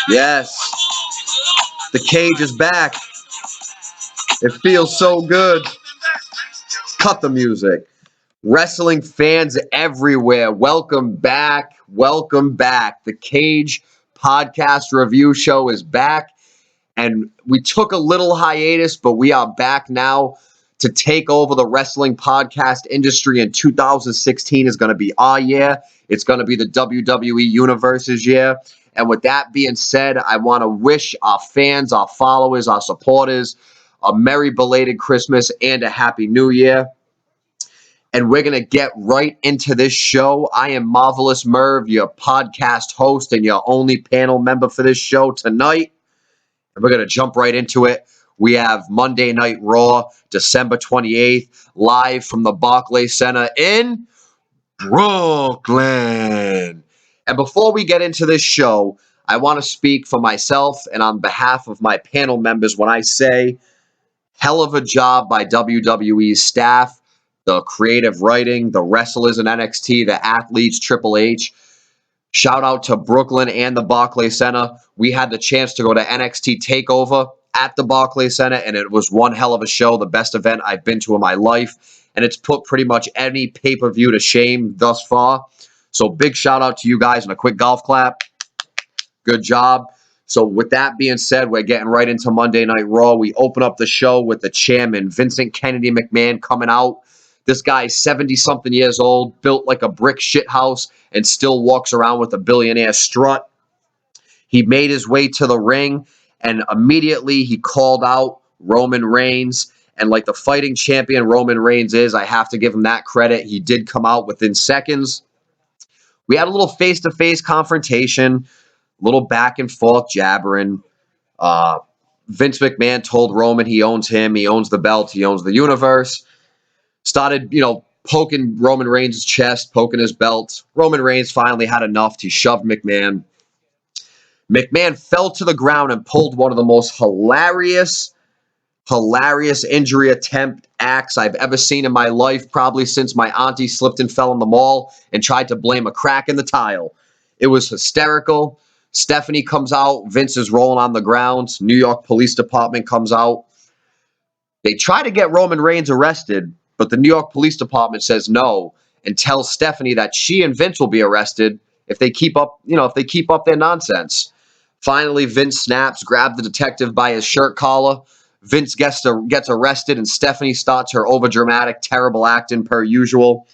Yes, the cage is back. It feels so good. Cut the music. Wrestling fans everywhere, welcome back. Welcome back. The Cage Podcast Review Show is back, and we took a little hiatus, but we are back now to take over the wrestling podcast industry in 2016 is going to be our year. It's going to be the WWE Universe's year. And with that being said, I want to wish our fans, our followers, our supporters a merry belated Christmas and a happy New Year. And we're going to get right into this show. I am Marvelous Merv, your podcast host and your only panel member for this show tonight. And we're going to jump right into it. We have Monday Night Raw, December 28th, live from the Barclays Center in Brooklyn. And before we get into this show, I want to speak for myself and on behalf of my panel members when I say, hell of a job by WWE's staff, the creative writing, the wrestlers in NXT, the athletes, Triple H. Shout out to Brooklyn and the Barclays Center. We had the chance to go to NXT TakeOver at the Barclays Center, and it was one hell of a show, the best event I've been to in my life. And it's put pretty much any pay-per-view to shame thus far. So big shout out to you guys and a quick golf clap. Good job. So with that being said, we're getting right into Monday Night Raw. We open up the show with the chairman, Vincent Kennedy McMahon, coming out. This guy's 70-something years old, built like a brick shithouse, and still walks around with a billionaire strut. He made his way to the ring, and immediately he called out Roman Reigns. And like the fighting champion Roman Reigns is, I have to give him that credit. He did come out within seconds. We had a little face-to-face confrontation, a little back and forth jabbering. Vince McMahon told Roman he owns him, he owns the belt, he owns the universe. Started, poking Roman Reigns' chest, poking his belt. Roman Reigns finally had enough. He shoved McMahon. McMahon fell to the ground and pulled one of the most hilarious injury attempt acts I've ever seen in my life, probably since my auntie slipped and fell in the mall and tried to blame a crack in the tile. It was hysterical. Stephanie comes out. Vince is rolling on the ground. New York Police Department comes out. They try to get Roman Reigns arrested, but the New York Police Department says no and tells Stephanie that she and Vince will be arrested if they keep up their nonsense. Finally, Vince snaps, grabs the detective by his shirt collar. Vince gets arrested, and Stephanie starts her overdramatic, terrible acting per usual.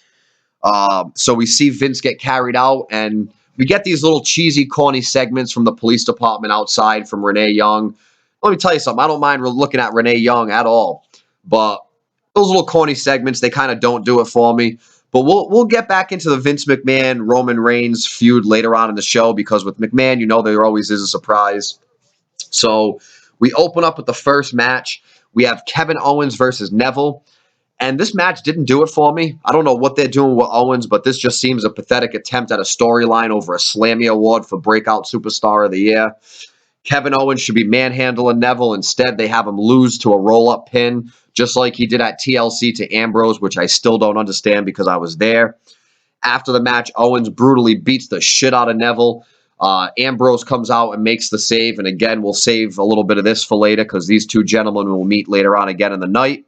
So we see Vince get carried out, and we get these little cheesy, corny segments from the police department outside from Renee Young. Let me tell you something. I don't mind looking at Renee Young at all, but those little corny segments, they kind of don't do it for me. But we'll get back into the Vince McMahon, Roman Reigns feud later on in the show, because with McMahon, there always is a surprise. So we open up with the first match. We have Kevin Owens versus Neville. And this match didn't do it for me. I don't know what they're doing with Owens, but this just seems a pathetic attempt at a storyline over a Slammy Award for Breakout Superstar of the Year. Kevin Owens should be manhandling Neville. Instead, they have him lose to a roll-up pin, just like he did at TLC to Ambrose, which I still don't understand because I was there. After the match, Owens brutally beats the shit out of Neville. Ambrose comes out and makes the save. And again, we'll save a little bit of this for later because these two gentlemen will meet later on again in the night.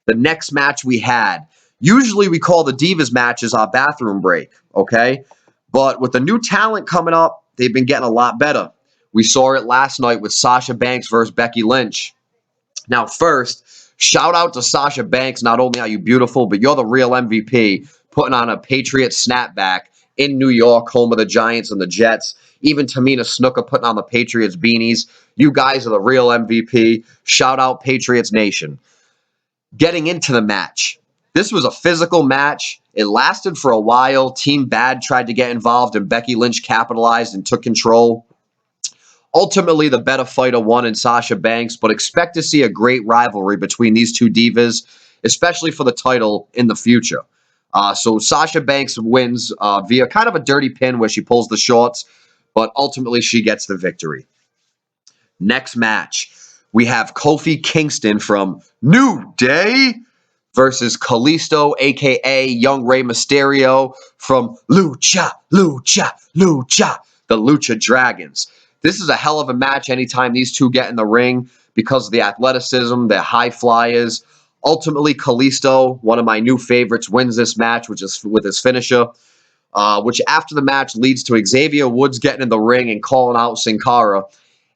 The next match we had, usually we call the Divas matches our bathroom break, okay? But with the new talent coming up, they've been getting a lot better. We saw it last night with Sasha Banks versus Becky Lynch. Now, first, shout out to Sasha Banks. Not only are you beautiful, but you're the real MVP, putting on a Patriots snapback in New York, home of the Giants and the Jets. Even Tamina Snuka putting on the Patriots beanies. You guys are the real MVP. Shout out Patriots Nation. Getting into the match. This was a physical match. It lasted for a while. Team Bad tried to get involved, and Becky Lynch capitalized and took control. Ultimately, the better fighter won in Sasha Banks, but expect to see a great rivalry between these two divas, especially for the title in the future. So Sasha Banks wins via kind of a dirty pin where she pulls the shorts, but ultimately she gets the victory. Next match, we have Kofi Kingston from New Day versus Kalisto, a.k.a. Young Rey Mysterio from Lucha, the Lucha Dragons. This is a hell of a match anytime these two get in the ring because of the athleticism, they're high flyers. Ultimately, Kalisto, one of my new favorites, wins this match, which is with his finisher, which after the match leads to Xavier Woods getting in the ring and calling out Sin Cara.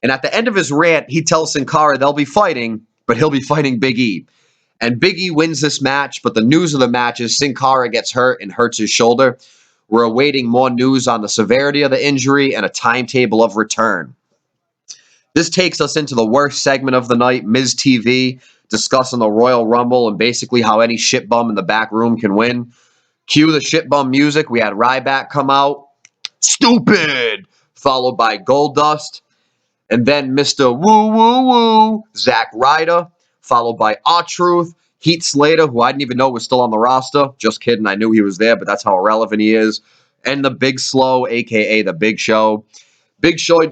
And at the end of his rant, he tells Sin Cara they'll be fighting, but he'll be fighting Big E. And Big E wins this match, but the news of the match is Sin Cara gets hurt and hurts his shoulder. We're awaiting more news on the severity of the injury and a timetable of return. This takes us into the worst segment of the night, Miz TV, discussing the Royal Rumble and basically how any shitbum in the back room can win. Cue the shitbum music. We had Ryback come out. Stupid! Followed by Goldust. And then Mr. Woo Woo Woo, Zack Ryder, followed by R-Truth, Heath Slater, who I didn't even know was still on the roster. Just kidding, I knew he was there, but that's how irrelevant he is. And the Big Slow, a.k.a. the Big Show. Big Show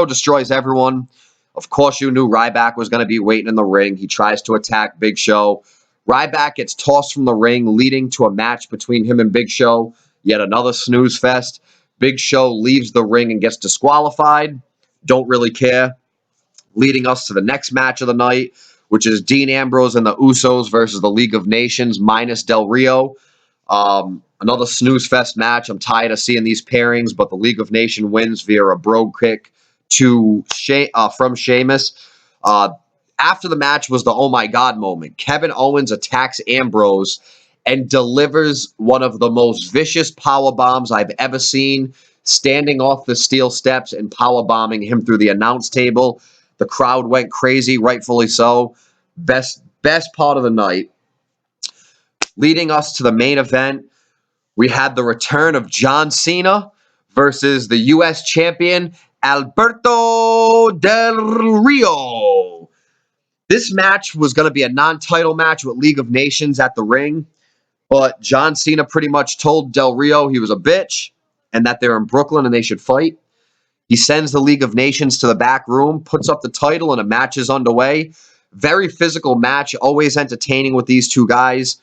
destroys everyone. Of course, you knew Ryback was going to be waiting in the ring. He tries to attack Big Show. Ryback gets tossed from the ring, leading to a match between him and Big Show. Yet another snooze fest. Big Show leaves the ring and gets disqualified. Don't really care. Leading us to the next match of the night, which is Dean Ambrose and the Usos versus the League of Nations minus Del Rio. Another snooze fest match. I'm tired of seeing these pairings, but the League of Nations wins via a brogue kick from Sheamus. After the match was the oh my god moment. Kevin Owens attacks Ambrose and delivers one of the most vicious power bombs I've ever seen, standing off the steel steps and power bombing him through the announce table. The crowd went crazy, rightfully so. Best part of the night. Leading us to the main event, we had the return of John Cena versus the U.S. champion Alberto Del Rio. This match was going to be a non-title match with League of Nations at the ring, but John Cena pretty much told Del Rio he was a bitch and that they're in Brooklyn and they should fight. He sends the League of Nations to the back room, puts up the title, and a match is underway. Very physical match, always entertaining with these two guys.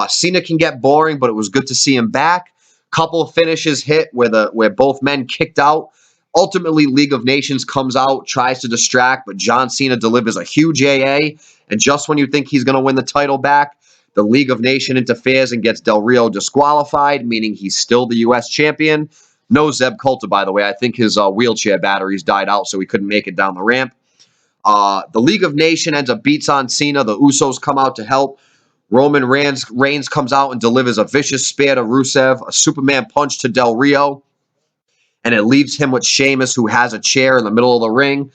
Cena can get boring, but it was good to see him back. Couple of finishes hit where both men kicked out. Ultimately, League of Nations comes out, tries to distract, but John Cena delivers a huge AA. And just when you think he's going to win the title back, the League of Nations interferes and gets Del Rio disqualified, meaning he's still the U.S. champion. No Zeb Coulter, by the way. I think his wheelchair batteries died out, so he couldn't make it down the ramp. The League of Nations ends up beats on Cena. The Usos come out to help. Roman Reigns comes out and delivers a vicious spear to Rusev, a Superman punch to Del Rio, and it leaves him with Sheamus, who has a chair in the middle of the ring.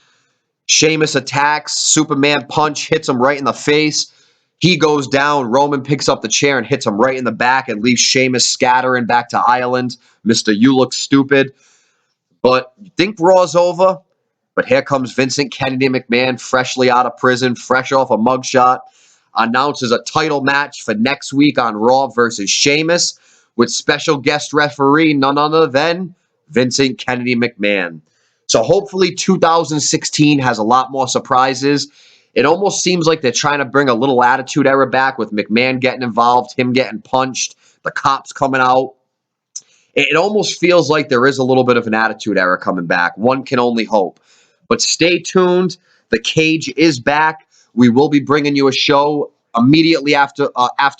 Sheamus attacks. Superman punch hits him right in the face. He goes down. Roman picks up the chair and hits him right in the back and leaves Sheamus scattering back to Ireland. Mr. You Look Stupid. But you think Raw's over? But here comes Vincent Kennedy McMahon, freshly out of prison, fresh off a mugshot, announces a title match for next week on Raw versus Sheamus with special guest referee none other than Vincent Kennedy McMahon. So hopefully 2016 has a lot more surprises. It almost seems like they're trying to bring a little attitude era back with McMahon getting involved, him getting punched, the cops coming out. It almost feels like there is a little bit of an attitude era coming back. One can only hope. But stay tuned. The Cage is back. We will be bringing you a show immediately after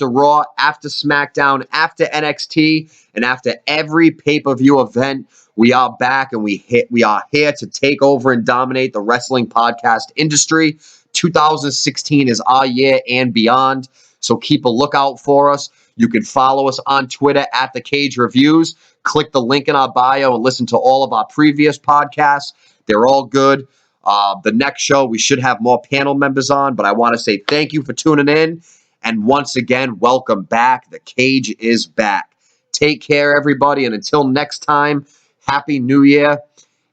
Raw, after SmackDown, after NXT, and after every pay-per-view event. We are back, and we are here to take over and dominate the wrestling podcast industry. 2016 is our year and beyond, so keep a lookout for us. You can follow us on Twitter at The Cage Reviews. Click the link in our bio and listen to all of our previous podcasts. They're all good. The next show, we should have more panel members on, but I want to say thank you for tuning in. And once again, welcome back. The Cage is back. Take care, everybody. And until next time, Happy New Year.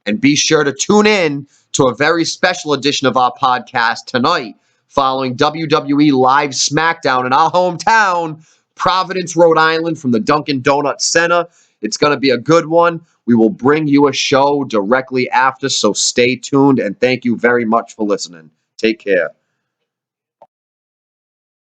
And be sure to tune in to a very special edition of our podcast tonight following WWE Live SmackDown in our hometown, Providence, Rhode Island, from the Dunkin' Donuts Center. It's going to be a good one. We will bring you a show directly after, so stay tuned, and thank you very much for listening. Take care.